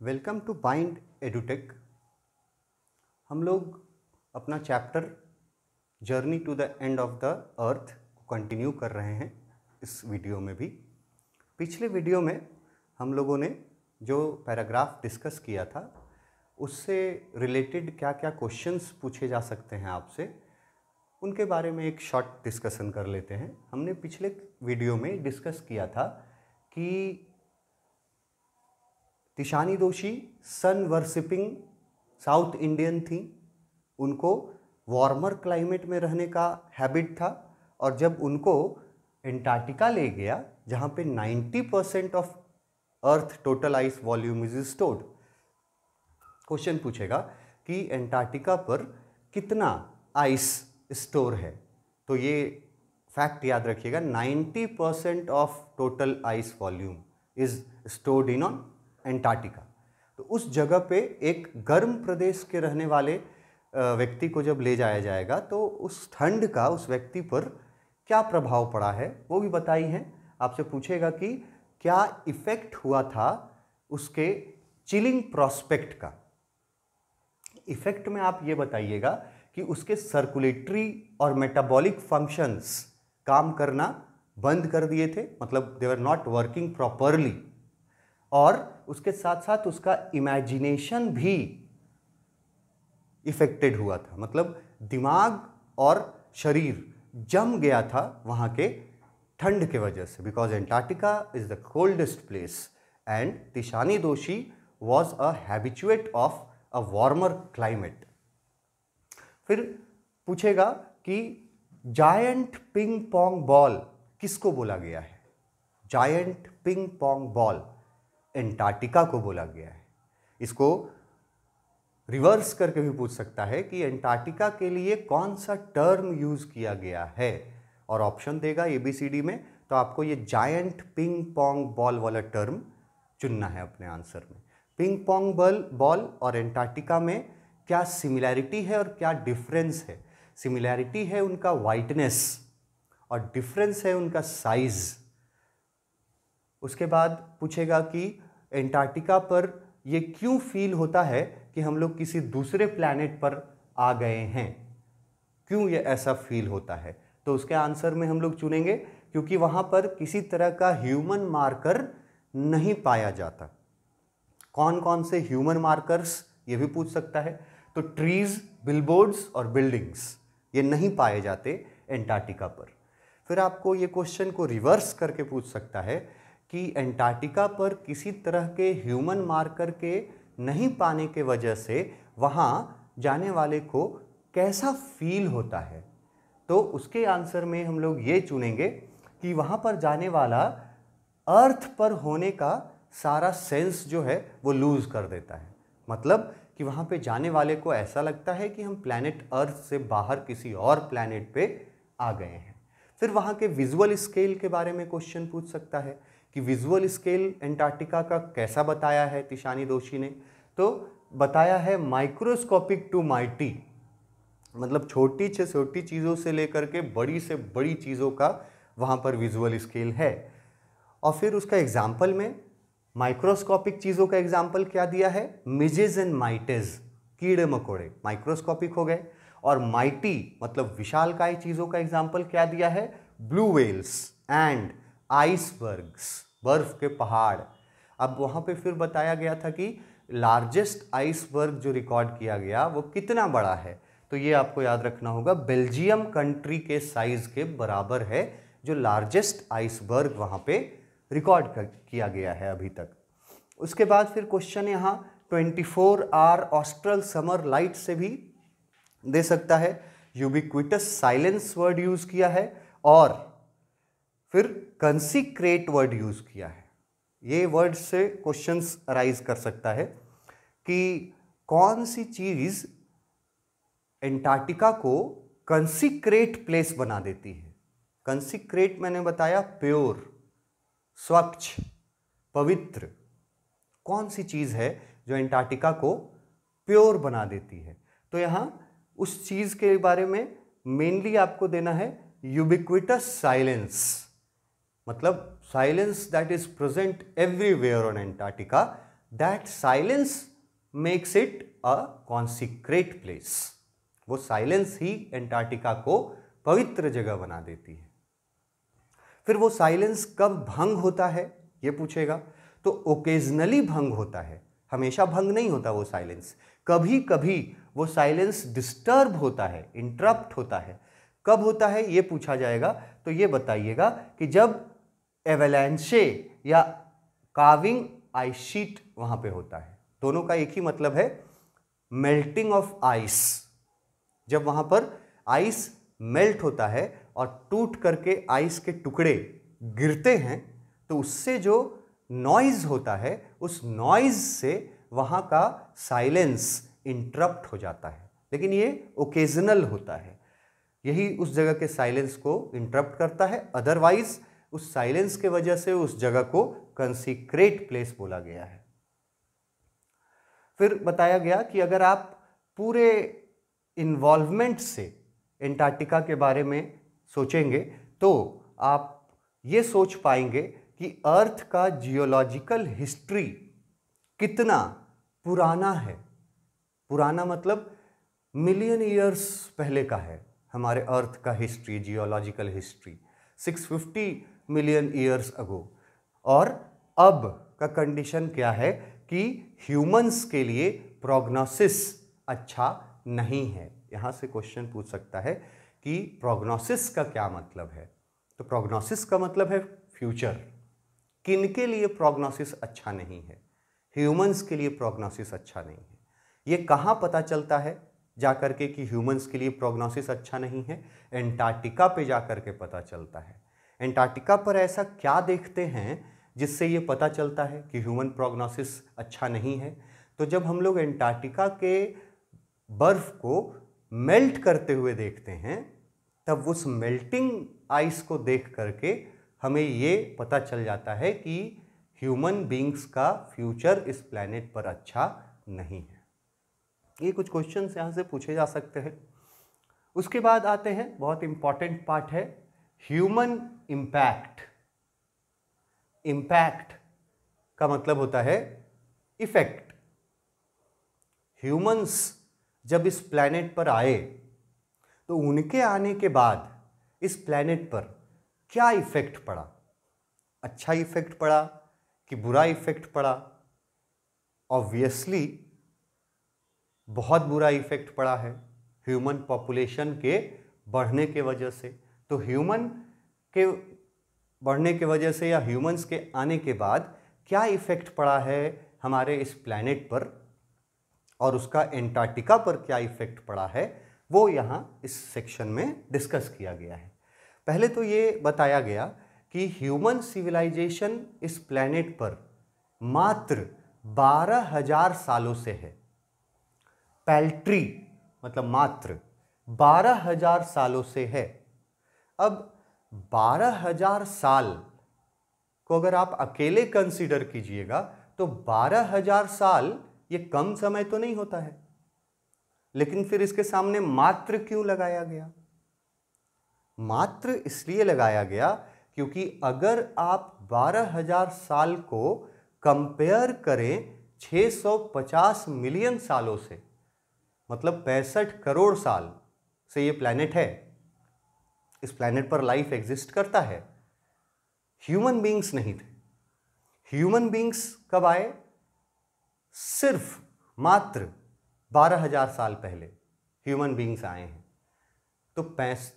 Welcome to bind edutech. हम लोग अपना chapter journey to the end of the earth को कंटिन्यू कर रहे हैं इस वीडियो में भी। पिछले वीडियो में हम लोगों ने जो पैराग्राफ डिस्कस किया था उससे रिलेटेड क्या क्या क्वेश्चंस पूछे जा सकते हैं आपसे, उनके बारे में एक शॉर्ट डिस्कशन कर लेते हैं। हमने पिछले वीडियो में डिस्कस किया था कि तिशानी दोषी सन वर्शिपिंग साउथ इंडियन थी, उनको वार्मर क्लाइमेट में रहने का हैबिट था, और जब उनको एंटार्क्टिका ले गया जहाँ पे 90% of earth total ice volume is stored, question पूछेगा कि एंटार्क्टिका पर कितना आइस स्टोर है। तो ये फैक्ट याद रखिएगा, 90% of total ice volume is stored in on Antarctica. तो उस जगह पे एक गर्म प्रदेश के रहने वाले व्यक्ति को जब ले जाया जाएगा तो उस ठंड का उस व्यक्ति पर क्या प्रभाव पड़ा है वो भी बताई है। आपसे पूछेगा कि क्या इफेक्ट हुआ था उसके चिलिंग प्रोस्पेक्ट का। इफेक्ट में आप ये बताइएगा कि उसके सर्कुलेटरी और मेटाबॉलिक फंक्शंस काम करना बंद कर दिए थे, मतलब दे वर नॉट वर्किंग प्रॉपरली, और उसके साथ साथ उसका इमेजिनेशन भी इफेक्टेड हुआ था, मतलब दिमाग और शरीर जम गया था वहाँ के ठंड के वजह से, because Antarctica is the coldest place and Tishani Doshi was a habituate of a warmer climate. फिर पूछेगा कि जायंट पिंग पोंग बॉल किसको बोला गया है। Giant ping pong ball Antarctica को बोला गया है। इसको रिवर्स करके भी पूछ सकता है कि एंटार्क्टिका के लिए कौन सा टर्म यूज किया गया है, और ऑप्शन देगा ABCD में, तो आपको ये जायंट पिंग पोंग बॉल वाला टर्म चुनना है अपने आंसर में। पिंग पोंग बॉल और एंटार्क्टिका में क्या सिमिलैरिटी है और क्या डिफरेंस है। सिमिलैरिटी है उनका वाइटनेस और डिफरेंस है उनका साइज। उसके बाद पूछेगा कि एंटार्क्टिका पर ये क्यों फील होता है कि हम लोग किसी दूसरे प्लैनेट पर आ गए हैं, क्यों ये ऐसा फील होता है। तो उसके आंसर में हम लोग चुनेंगे क्योंकि वहाँ पर किसी तरह का ह्यूमन मार्कर नहीं पाया जाता। कौन कौन से ह्यूमन मार्कर्स ये भी पूछ सकता है। तो ट्रीज, बिलबोर्ड्स और बिल्डिंग्स ये नहीं पाए जाते एंटार्क्टिका पर। फिर आपको ये क्वेश्चन को रिवर्स करके पूछ सकता है कि एंटार्क्टिका पर किसी तरह के ह्यूमन मार्कर के नहीं पाने के वजह से वहाँ जाने वाले को कैसा फील होता है। तो उसके आंसर में हम लोग ये चुनेंगे कि वहाँ पर जाने वाला अर्थ पर होने का सारा सेंस जो है वो लूज कर देता है, मतलब कि वहाँ पे जाने वाले को ऐसा लगता है कि हम प्लैनेट अर्थ से बाहर किसी और प्लैनेट पे आ गए हैं। फिर वहाँ के विजुअल स्केल के बारे में क्वेश्चन पूछ सकता है कि विजुअल स्केल एंटार्क्टिका का कैसा बताया है तिशानी दोषी ने। तो बताया है माइक्रोस्कोपिक टू माइटी, मतलब छोटी से छोटी चीज़ों से लेकर के बड़ी चीज़ों का वहाँ पर विजुअल स्केल है। और फिर उसका एग्जाम्पल में माइक्रोस्कोपिक चीज़ों का एग्जाम्पल क्या दिया है, मिजेज एंड माइटेज, कीड़े मकोड़े माइक्रोस्कोपिक हो गए, और माइटी मतलब विशालकाय चीज़ों का एग्जाम्पल क्या दिया है, ब्लू व्हेल्स एंड आइसबर्ग्स, बर्फ के पहाड़। अब वहाँ पे फिर बताया गया था कि लार्जेस्ट आइसबर्ग जो रिकॉर्ड किया गया वो कितना बड़ा है। तो ये आपको याद रखना होगा, बेल्जियम कंट्री के साइज के बराबर है जो लार्जेस्ट आइसबर्ग वहाँ पे रिकॉर्ड किया गया है अभी तक। उसके बाद फिर क्वेश्चन यहाँ 24 आवर ऑस्ट्रल समर लाइट से भी दे सकता है। यूबिक्विटस साइलेंस वर्ड यूज किया है और फिर कंसिक्रेट वर्ड यूज किया है। ये वर्ड से क्वेश्चंस अराइज कर सकता है कि कौन सी चीज एंटार्क्टिका को कंसिक्रेट प्लेस बना देती है। कंसिक्रेट मैंने बताया प्योर, स्वच्छ, पवित्र। कौन सी चीज है जो एंटार्क्टिका को प्योर बना देती है। तो यहां उस चीज के बारे में मेनली आपको देना है यूबिक्विटस साइलेंस, मतलब silence that is present everywhere on Antarctica, that silence makes it a consecrate place. वो साइलेंस ही एंटार्क्टिका को पवित्र जगह बना देती है। फिर वो साइलेंस कब भंग होता है ये पूछेगा, तो ओकेजनली भंग होता है, हमेशा भंग नहीं होता वो साइलेंस। कभी कभी वो साइलेंस डिस्टर्ब होता है, इंटरप्ट होता है। कब होता है ये पूछा जाएगा, तो ये बताइएगा कि जब एवेलांचे या काविंग आइस शीट वहां पे होता है। दोनों का एक ही मतलब है, मेल्टिंग ऑफ आइस। जब वहां पर आइस मेल्ट होता है और टूट करके आइस के टुकड़े गिरते हैं, तो उससे जो नॉइज होता है, उस नॉइज से वहां का साइलेंस इंटरप्ट हो जाता है। लेकिन ये ओकेजनल होता है, यही उस जगह के साइलेंस को इंटरप्ट करता है। अदरवाइज उस साइलेंस के वजह से उस जगह को कंसीक्रेट प्लेस बोला गया है। फिर बताया गया कि अगर आप पूरे इन्वॉल्वमेंट से एंटार्क्टिका के बारे में सोचेंगे तो आप ये सोच पाएंगे कि अर्थ का जियोलॉजिकल हिस्ट्री कितना पुराना है। पुराना मतलब मिलियन ईयर्स पहले का है हमारे अर्थ का history, geological history 650 million years अगो। और अब का कंडीशन क्या है कि ह्यूमंस के लिए प्रोग्नोसिस अच्छा नहीं है। यहाँ से क्वेश्चन पूछ सकता है कि प्रोग्नोसिस का क्या मतलब है। तो प्रोग्नोसिस का मतलब है फ्यूचर। किन के लिए प्रोग्नोसिस अच्छा नहीं है? ह्यूमंस के लिए प्रोग्नोसिस अच्छा नहीं है। ये कहाँ पता चलता है जाकर के कि ह्यूमंस के लिए प्रोग्नोसिस अच्छा नहीं है? एंटार्क्टिका पे जाकर के पता चलता है। एंटार्क्टिका पर ऐसा क्या देखते हैं जिससे ये पता चलता है कि ह्यूमन प्रोग्नोसिस अच्छा नहीं है? तो जब हम लोग एंटार्क्टिका के बर्फ को मेल्ट करते हुए देखते हैं, तब उस मेल्टिंग आइस को देख करके हमें ये पता चल जाता है कि ह्यूमन बीइंग्स का फ्यूचर इस प्लैनेट पर अच्छा नहीं है। ये कुछ क्वेश्चंस यहाँ से पूछे जा सकते हैं। उसके बाद आते हैं, बहुत इंपॉर्टेंट पार्ट है, ह्यूमन इम्पैक्ट। इम्पैक्ट का मतलब होता है इफेक्ट। ह्यूमंस जब इस प्लैनेट पर आए तो उनके आने के बाद इस प्लैनेट पर क्या इफेक्ट पड़ा? अच्छा इफेक्ट पड़ा कि बुरा इफेक्ट पड़ा? ऑब्वियसली बहुत बुरा इफेक्ट पड़ा है ह्यूमन पॉपुलेशन के बढ़ने के वजह से। तो ह्यूमन के बढ़ने के वजह से या ह्यूमंस के आने के बाद क्या इफेक्ट पड़ा है हमारे इस प्लैनेट पर, और उसका एंटार्क्टिका पर क्या इफेक्ट पड़ा है, वो यहाँ इस सेक्शन में डिस्कस किया गया है। पहले तो ये बताया गया कि ह्यूमन सिविलाइजेशन इस प्लैनेट पर मात्र 12,000 सालों से है। पैल्ट्री मतलब मात्र 12,000 सालों से है। अब 12,000 साल को अगर आप अकेले कंसीडर कीजिएगा तो 12,000 साल ये कम समय तो नहीं होता है, लेकिन फिर इसके सामने मात्र क्यों लगाया गया? मात्र इसलिए लगाया गया क्योंकि अगर आप 12,000 साल को कंपेयर करें 650 मिलियन सालों से, मतलब 65 करोड़ साल से ये प्लैनेट है, इस प्लैनेट पर लाइफ एग्जिस्ट करता है। ह्यूमन बीइंग्स नहीं थे। ह्यूमन बीइंग्स कब आए? सिर्फ मात्र 12,000 साल पहले ह्यूमन बीइंग्स आए हैं। तो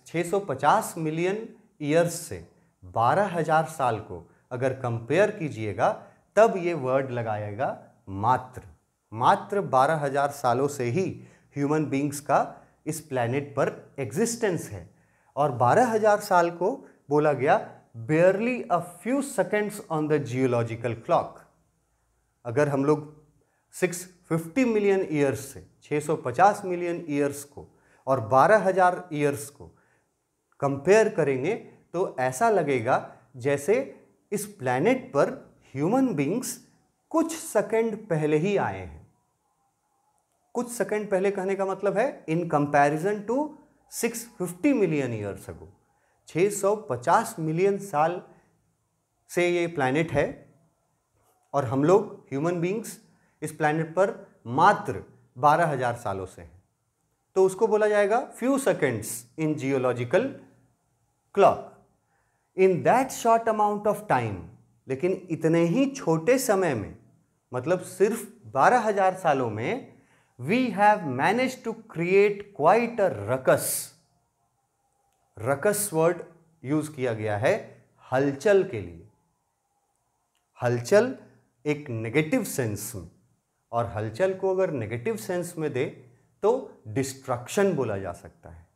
650 मिलियन ईयर्स से 12,000 साल को अगर कंपेयर कीजिएगा तब ये वर्ड लगाएगा मात्र। मात्र 12,000 सालों से ही ह्यूमन बीइंग्स का इस प्लैनेट पर एग्जिस्टेंस है। और 12,000 साल को बोला गया बेयरली a few seconds on the geological clock. अगर हम लोग 650 मिलियन ईयर्स से 650 मिलियन ईयर्स को और 12,000 ईयर्स को कंपेयर करेंगे तो ऐसा लगेगा जैसे इस प्लैनेट पर ह्यूमन बीइंग्स कुछ सेकंड पहले ही आए हैं। कुछ सेकंड पहले कहने का मतलब है in comparison to 650 million years ago. 650 million साल से ये प्लैनेट है और हम लोग ह्यूमन बीइंग्स इस प्लैनेट पर मात्र 12,000 सालों से हैं, तो उसको बोला जाएगा few seconds in geological clock. In that short amount of time, लेकिन इतने ही छोटे समय में, मतलब सिर्फ 12,000 सालों में, we have manage to create quite a ruckus. Ruckus word use किया गया है हलचल के लिए। हलचल एक नेगेटिव सेंस में, और हलचल को अगर नेगेटिव सेंस में दे तो डिस्ट्रक्शन बोला जा सकता है।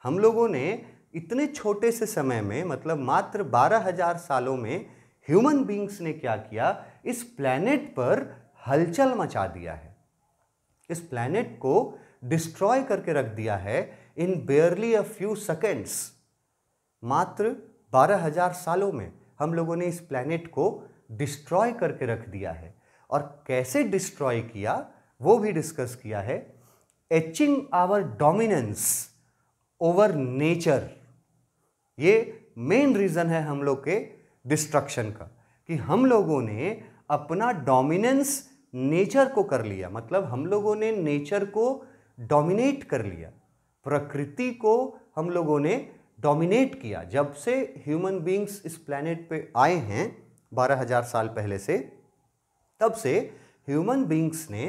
हम लोगों ने इतने छोटे से समय में, मतलब मात्र 12,000 सालों में, ह्यूमन बीइंग्स ने क्या किया, इस प्लैनेट पर हलचल मचा दिया है। इस प्लैनेट को डिस्ट्रॉय करके रख दिया है इन बेयरली अ फ्यू सेकेंड्स। मात्र 12,000 सालों में हम लोगों ने इस प्लैनेट को डिस्ट्रॉय करके रख दिया है। और कैसे डिस्ट्रॉय किया वो भी डिस्कस किया है। Etching our dominance over nature, ये मेन रीजन है हम लोग के डिस्ट्रक्शन का, कि हम लोगों ने अपना डोमिनेंस नेचर को कर लिया। मतलब हम लोगों ने नेचर को डोमिनेट कर लिया, प्रकृति को हम लोगों ने डोमिनेट किया। जब से ह्यूमन बीइंग्स इस प्लैनेट पे आए हैं 12,000 साल पहले से, तब से ह्यूमन बीइंग्स ने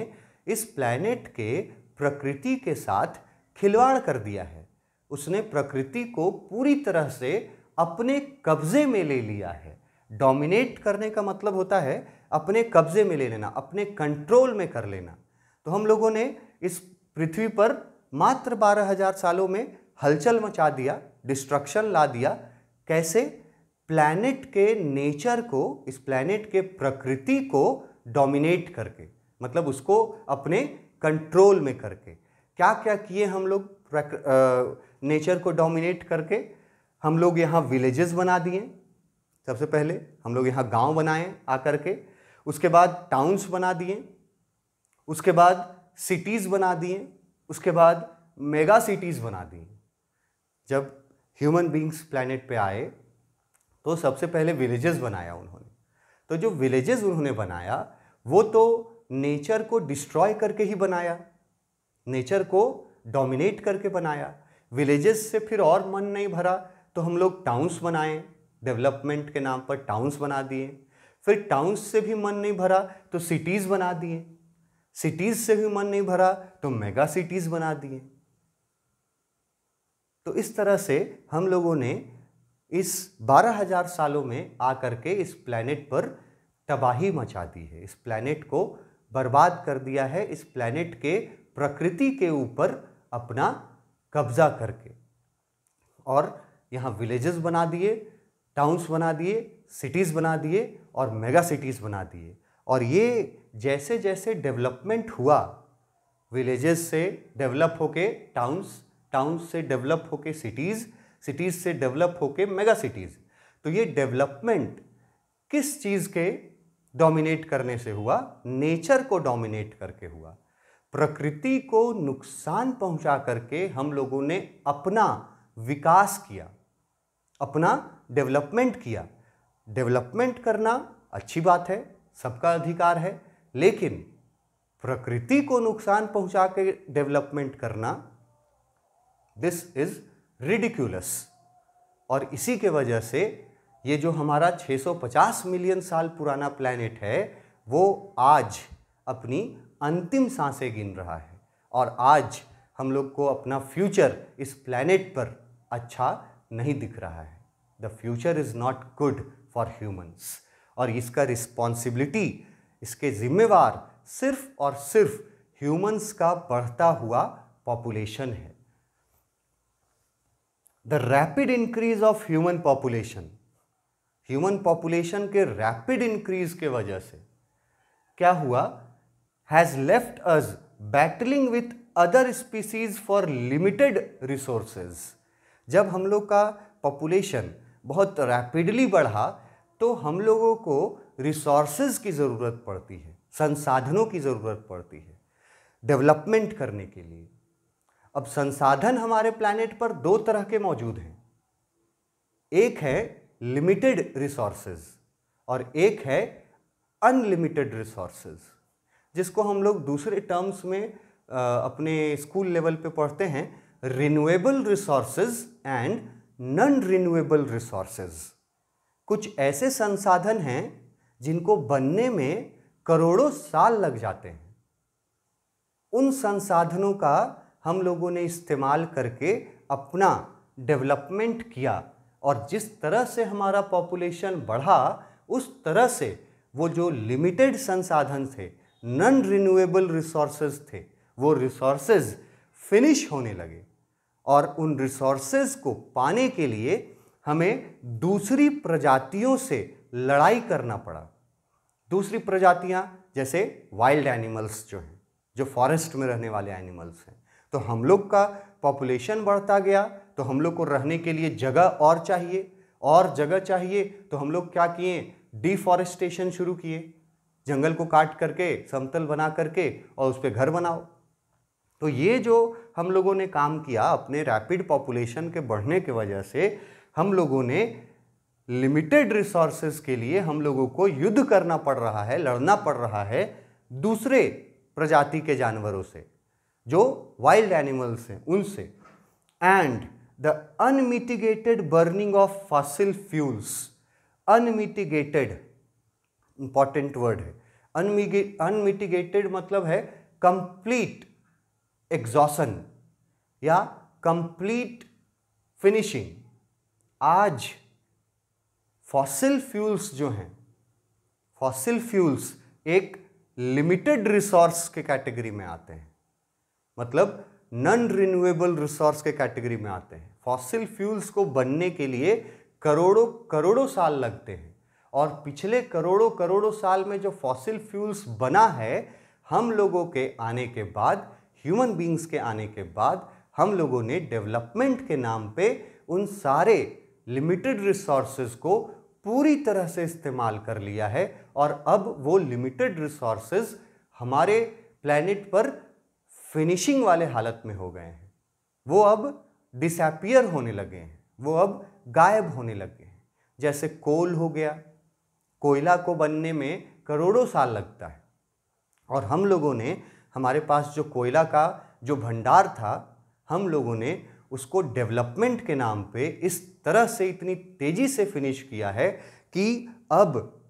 इस प्लैनेट के प्रकृति के साथ खिलवाड़ कर दिया है। उसने प्रकृति को पूरी तरह से अपने कब्जे में ले लिया है। डोमिनेट करने का मतलब होता है अपने कब्जे में ले लेना, अपने कंट्रोल में कर लेना। तो हम लोगों ने इस पृथ्वी पर मात्र 12,000 सालों में हलचल मचा दिया, डिस्ट्रक्शन ला दिया। कैसे? प्लैनेट के नेचर को, इस प्लैनेट के प्रकृति को डोमिनेट करके, मतलब उसको अपने कंट्रोल में करके। क्या क्या किए हम लोग नेचर को डोमिनेट करके? हम लोग यहाँ विलेजेस बना दिए। सबसे पहले हम लोग यहाँ गांव बनाए आकर के, उसके बाद टाउन्स बना दिए, उसके बाद सिटीज़ बना दिए, उसके बाद मेगा सिटीज़ बना दिए। जब ह्यूमन बीइंग्स प्लैनेट पे आए तो सबसे पहले विलेजेस बनाया उन्होंने। तो जो विलेजेस उन्होंने बनाया वो तो नेचर को डिस्ट्रॉय करके ही बनाया, नेचर को डोमिनेट करके बनाया। विलेजेस से फिर और मन नहीं भरा तो हम लोग टाउन्स बनाए, डेवलपमेंट के नाम पर टाउन्स बना दिए। फिर टाउन्स से भी मन नहीं भरा तो सिटीज़ बना दिए, सिटीज़ से भी मन नहीं भरा तो मेगा सिटीज़ बना दिए। तो इस तरह से हम लोगों ने इस 12,000 सालों में आकर के इस प्लैनेट पर तबाही मचा दी है, इस प्लैनेट को बर्बाद कर दिया है, इस प्लैनेट के प्रकृति के ऊपर अपना कब्जा करके। और यहाँ विलेजेस बना दिए, टाउन्स बना दिए, सिटीज़ बना दिए और मेगा सिटीज़ बना दिए। और ये जैसे जैसे डेवलपमेंट हुआ, विलेजेस से डेवलप होके टाउन्स, टाउन्स से डेवलप होके सिटीज़, सिटीज़ से डेवलप होके मेगा सिटीज़। तो ये डेवलपमेंट किस चीज़ के डोमिनेट करने से हुआ? नेचर को डोमिनेट करके हुआ। प्रकृति को नुकसान पहुंचा करके हम लोगों ने अपना विकास किया, अपना डेवलपमेंट किया। डेवलपमेंट करना अच्छी बात है, सबका अधिकार है, लेकिन प्रकृति को नुकसान पहुंचा के डेवलपमेंट करना, दिस इज रिडिक्यूलस। और इसी के वजह से ये जो हमारा 650 मिलियन साल पुराना प्लैनेट है वो आज अपनी अंतिम सांसें गिन रहा है। और आज हम लोग को अपना फ्यूचर इस प्लैनेट पर अच्छा नहीं दिख रहा है। The future is not good for humans. और इसका रिस्पॉन्सिबिलिटी, इसके जिम्मेवार सिर्फ और सिर्फ ह्यूमंस का बढ़ता हुआ पॉपुलेशन है। The rapid increase of human population, human population के रैपिड इंक्रीज के वजह से क्या हुआ? Has left us battling with other species for limited resources. जब हम लोग का पॉपुलेशन बहुत रैपिडली बढ़ा तो हम लोगों को रिसोर्सेज की ज़रूरत पड़ती है, संसाधनों की ज़रूरत पड़ती है डेवलपमेंट करने के लिए। अब संसाधन हमारे प्लैनेट पर दो तरह के मौजूद हैं, एक है लिमिटेड रिसोर्सेज और एक है अनलिमिटेड रिसोर्सेज। जिसको हम लोग दूसरे टर्म्स में अपने स्कूल लेवल पे पढ़ते हैं, renewable resources and non renewable resources. कुछ ऐसे संसाधन हैं जिनको बनने में करोड़ों साल लग जाते हैं। उन संसाधनों का हम लोगों ने इस्तेमाल करके अपना डेवलपमेंट किया, और जिस तरह से हमारा पॉपुलेशन बढ़ा उस तरह से वो जो लिमिटेड संसाधन थे, नॉन रिन्यूएबल रिसोर्सेज थे, वो रिसोर्सेज फिनिश होने लगे। और उन रिसोर्सेज को पाने के लिए हमें दूसरी प्रजातियों से लड़ाई करना पड़ा। दूसरी प्रजातियां जैसे वाइल्ड एनिमल्स जो हैं, जो फॉरेस्ट में रहने वाले एनिमल्स हैं। तो हम लोग का पॉपुलेशन बढ़ता गया, तो हम लोग को रहने के लिए जगह और चाहिए, और जगह चाहिए तो हम लोग क्या किए, डिफॉरेस्टेशन शुरू किए, जंगल को काट करके समतल बना करके और उस पर घर बनाओ। तो ये जो हम लोगों ने काम किया, अपने रैपिड पॉपुलेशन के बढ़ने की वजह से हम लोगों ने लिमिटेड रिसोर्सेज के लिए हम लोगों को युद्ध करना पड़ रहा है, लड़ना पड़ रहा है दूसरे प्रजाति के जानवरों से, जो वाइल्ड एनिमल्स हैं, उनसे। And the unmitigated burning of fossil fuels, unmitigated important word है। अनमिटिगेटेड मतलब है कंप्लीट एग्जॉशन या कंप्लीट फिनिशिंग। आज फॉसिल फ्यूल्स जो हैं, फॉसिल फ्यूल्स एक लिमिटेड रिसोर्स के कैटेगरी में आते हैं, मतलब नॉन रिन्यूएबल रिसोर्स के कैटेगरी में आते हैं। फॉसिल फ्यूल्स को बनने के लिए करोड़ों करोड़ों साल लगते हैं, और पिछले करोड़ों करोड़ों साल में जो फॉसिल फ्यूल्स बना है, हम लोगों के आने के बाद, ह्यूमन बींग्स के आने के बाद, हम लोगों ने डेवलपमेंट के नाम पे उन सारे लिमिटेड रिसोर्सेज को पूरी तरह से इस्तेमाल कर लिया है। और अब वो लिमिटेड रिसोर्सेज हमारे प्लैनेट पर फिनिशिंग वाले हालत में हो गए हैं। वो अब डिसअपीयर होने लगे हैं, वो अब गायब होने लगे हैं। जैसे कोल हो गया, कोयला को बनने में करोड़ों साल लगता है, और हम लोगों ने, हमारे पास जो कोयला का जो भंडार था, हम लोगों ने उसको डेवलपमेंट के नाम पे इस तरह से इतनी तेजी से फिनिश किया है कि अब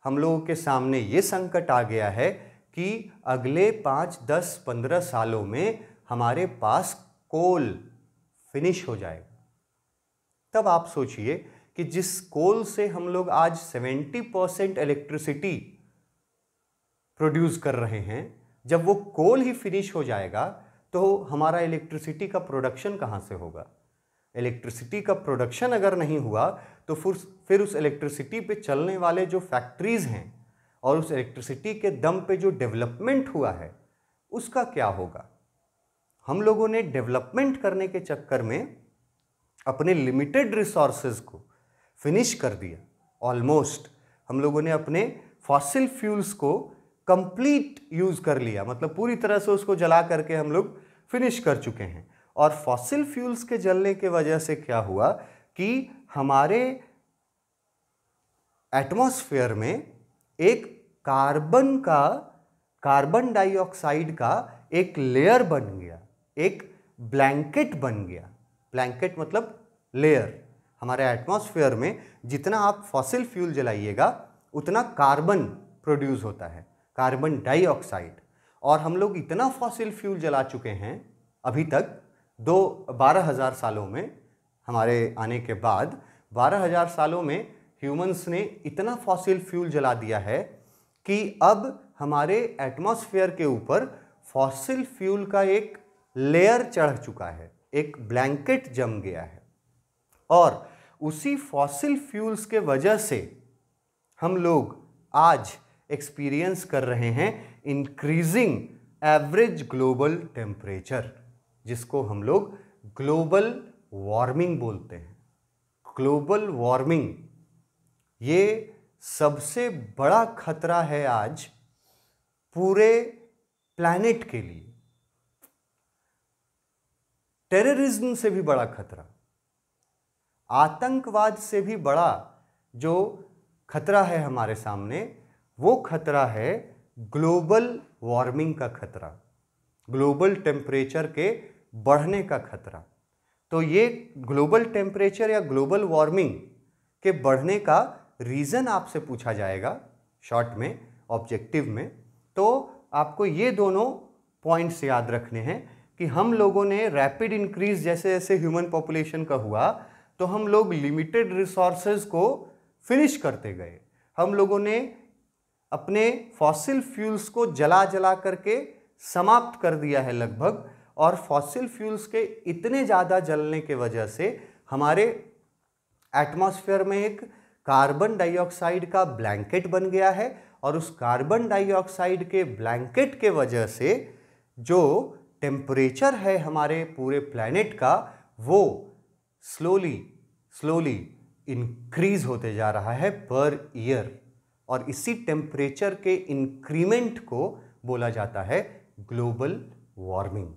हम लोगों के सामने ये संकट आ गया है कि अगले 5, 10, 15 सालों में हमारे पास कोल फिनिश हो जाएगा। तब आप सोचिए कि जिस कोल से हम लोग आज 70% इलेक्ट्रिसिटी प्रोड्यूस कर रहे हैं, जब वो कोल ही फिनिश हो जाएगा तो हमारा इलेक्ट्रिसिटी का प्रोडक्शन कहाँ से होगा। इलेक्ट्रिसिटी का प्रोडक्शन अगर नहीं हुआ तो फिर उस इलेक्ट्रिसिटी पे चलने वाले जो फैक्ट्रीज हैं और उस इलेक्ट्रिसिटी के दम पे जो डेवलपमेंट हुआ है, उसका क्या होगा। हम लोगों ने डेवलपमेंट करने के चक्कर में अपने लिमिटेड रिसोर्सेज को फिनिश कर दिया। ऑलमोस्ट हम लोगों ने अपने फॉसिल फ्यूल्स को कंप्लीट यूज कर लिया, मतलब पूरी तरह से उसको जला करके हम लोग फिनिश कर चुके हैं। और फॉसिल फ्यूल्स के जलने के वजह से क्या हुआ कि हमारे एटमॉस्फेयर में एक कार्बन डाइऑक्साइड का एक लेयर बन गया, एक ब्लैंकेट बन गया। ब्लैंकेट मतलब लेयर। हमारे एटमॉस्फेयर में जितना आप फॉसिल फ्यूल जलाइएगा उतना कार्बन प्रोड्यूस होता है, कार्बन डाइऑक्साइड। और हम लोग इतना फॉसिल फ्यूल जला चुके हैं अभी तक 12,000 सालों में, हमारे आने के बाद 12,000 सालों में ह्यूमंस ने इतना फॉसिल फ्यूल जला दिया है कि अब हमारे एटमॉस्फेयर के ऊपर फॉसिल फ्यूल का एक लेयर चढ़ चुका है, एक ब्लैंकेट जम गया है। और उसी फॉसिल फ्यूल्स के वजह से हम लोग आज एक्सपीरियंस कर रहे हैं इंक्रीजिंग एवरेज ग्लोबल टेम्परेचर, जिसको हम लोग ग्लोबल वार्मिंग बोलते हैं। ग्लोबल वार्मिंग ये सबसे बड़ा खतरा है आज पूरे प्लैनेट के लिए। टेररिज्म से भी बड़ा खतरा, आतंकवाद से भी बड़ा जो खतरा है हमारे सामने, वो खतरा है ग्लोबल वार्मिंग का खतरा, ग्लोबल टेम्परेचर के बढ़ने का खतरा। तो ये ग्लोबल टेम्परेचर या ग्लोबल वार्मिंग के बढ़ने का रीज़न आपसे पूछा जाएगा शॉर्ट में, ऑब्जेक्टिव में। तो आपको ये दोनों पॉइंट्स याद रखने हैं कि हम लोगों ने रैपिड इंक्रीज जैसे जैसे ह्यूमन पॉपुलेशन का हुआ तो हम लोग लिमिटेड रिसोर्सेज को फिनिश करते गए। हम लोगों ने अपने फॉसिल फ्यूल्स को जला जला करके समाप्त कर दिया है लगभग, और फॉसिल फ्यूल्स के इतने ज़्यादा जलने के वजह से हमारे एटमॉस्फेयर में एक कार्बन डाइऑक्साइड का ब्लैंकेट बन गया है, और उस कार्बन डाइऑक्साइड के ब्लैंकेट के वजह से जो टेम्परेचर है हमारे पूरे प्लैनेट का वो स्लोली इंक्रीज होते जा रहा है पर ईयर, और इसी टेम्परेचर के इंक्रीमेंट को बोला जाता है ग्लोबल वार्मिंग।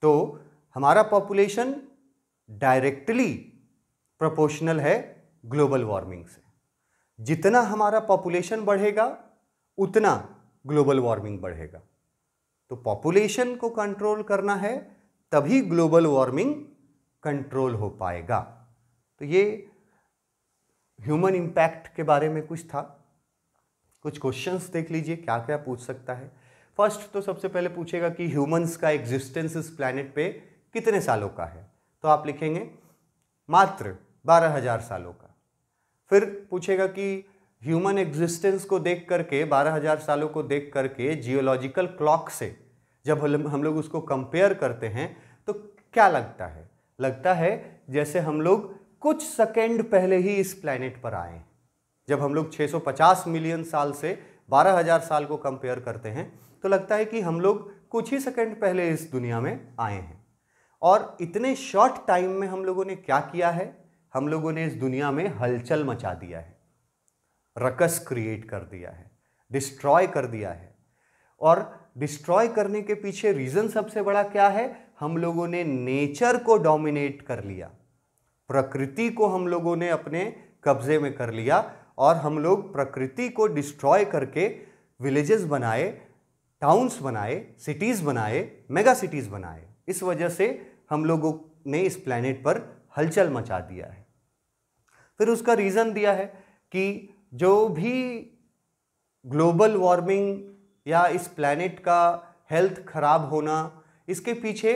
तो हमारा पॉपुलेशन डायरेक्टली प्रोपोर्शनल है ग्लोबल वार्मिंग से। जितना हमारा पॉपुलेशन बढ़ेगा उतना ग्लोबल वार्मिंग बढ़ेगा। तो पॉपुलेशन को कंट्रोल करना है तभी ग्लोबल वार्मिंग कंट्रोल हो पाएगा। तो ये ह्यूमन इम्पैक्ट के बारे में कुछ था। कुछ क्वेश्चंस देख लीजिए क्या क्या पूछ सकता है। फर्स्ट तो सबसे पहले पूछेगा कि ह्यूमंस का एग्जिस्टेंस इस प्लैनेट पे कितने सालों का है, तो आप लिखेंगे मात्र 12,000 सालों का। फिर पूछेगा कि ह्यूमन एग्जिस्टेंस को देख करके 12,000 सालों को देख करके जियोलॉजिकल क्लॉक से जब हम लोग उसको कंपेयर करते हैं तो क्या लगता है? लगता है जैसे हम लोग कुछ सेकंड पहले ही इस प्लैनेट पर आए। जब हम लोग 650 मिलियन साल से 12,000 साल को कंपेयर करते हैं तो लगता है कि हम लोग कुछ ही सेकंड पहले इस दुनिया में आए हैं। और इतने शॉर्ट टाइम में हम लोगों ने क्या किया है? हम लोगों ने इस दुनिया में हलचल मचा दिया है, रकस क्रिएट कर दिया है, डिस्ट्रॉय कर दिया है। और डिस्ट्रॉय करने के पीछे रीजन सबसे बड़ा क्या है? हम लोगों ने नेचर को डोमिनेट कर लिया, प्रकृति को हम लोगों ने अपने कब्जे में कर लिया, और हम लोग प्रकृति को डिस्ट्रॉय करके विलेजेस बनाए, टाउन्स बनाए, सिटीज बनाए, मेगा सिटीज बनाए। इस वजह से हम लोगों ने इस प्लैनेट पर हलचल मचा दिया है। फिर उसका रीजन दिया है कि जो भी ग्लोबल वार्मिंग या इस प्लैनेट का हेल्थ खराब होना, इसके पीछे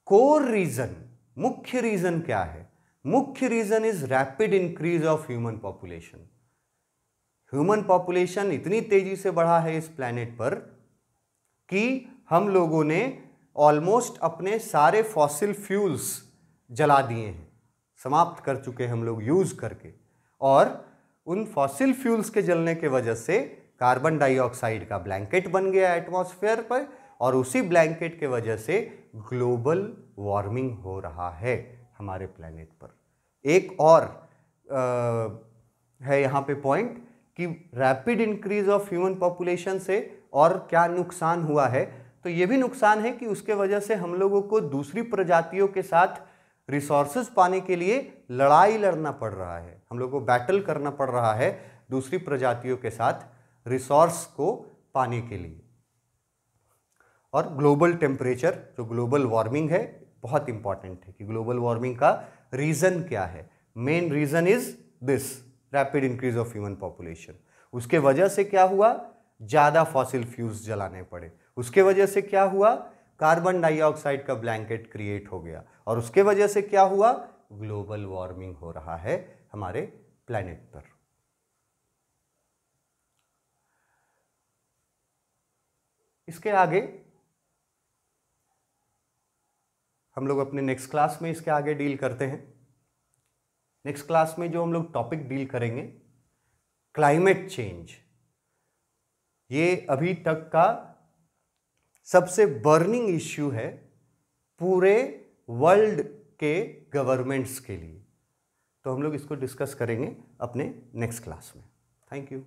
कोर रीजन, मुख्य रीजन क्या है? मुख्य reason is rapid increase of human population. Human population इतनी तेजी से बढ़ा है इस प्लैनेट पर कि हम लोगों ने ऑलमोस्ट अपने सारे फॉसिल फ्यूल्स जला दिए हैं, समाप्त कर चुके हैं हम लोग यूज करके। और उन फॉसिल फ्यूल्स के जलने के वजह से कार्बन डाइऑक्साइड का ब्लैंकेट बन गया एटमॉस्फेयर पर, और उसी ब्लैंकेट के वजह से ग्लोबल वार्मिंग हो रहा है हमारे प्लैनेट पर। एक और है यहाँ पे पॉइंट कि rapid increase of human population से और क्या नुकसान हुआ है? तो ये भी नुकसान है कि उसके वजह से हम लोगों को दूसरी प्रजातियों के साथ रिसोर्सेज पाने के लिए लड़ाई लड़ना पड़ रहा है, हम लोग को बैटल करना पड़ रहा है दूसरी प्रजातियों के साथ रिसोर्स को पाने के लिए। और ग्लोबल टेम्परेचर, जो ग्लोबल वार्मिंग है, बहुत इंपॉर्टेंट है कि ग्लोबल वार्मिंग का रीजन क्या है। Main reason is this rapid increase of human population. उसके वजह से क्या हुआ? ज़्यादा फॉसिल फ्यूल्स जलाने पड़े। उसके वजह से क्या हुआ? कार्बन डाइऑक्साइड का ब्लैंकेट क्रिएट हो गया, और उसके वजह से क्या हुआ? ग्लोबल वार्मिंग हो रहा है हमारे प्लैनेट पर। इसके आगे हम लोग अपने नेक्स्ट क्लास में इसके आगे डील करते हैं। नेक्स्ट क्लास में जो हम लोग टॉपिक डील करेंगे, क्लाइमेट चेंज। ये अभी तक का सबसे बर्निंग इश्यू है पूरे वर्ल्ड के गवर्नमेंट्स के लिए। तो हम लोग इसको डिस्कस करेंगे अपने नेक्स्ट क्लास में। Thank you.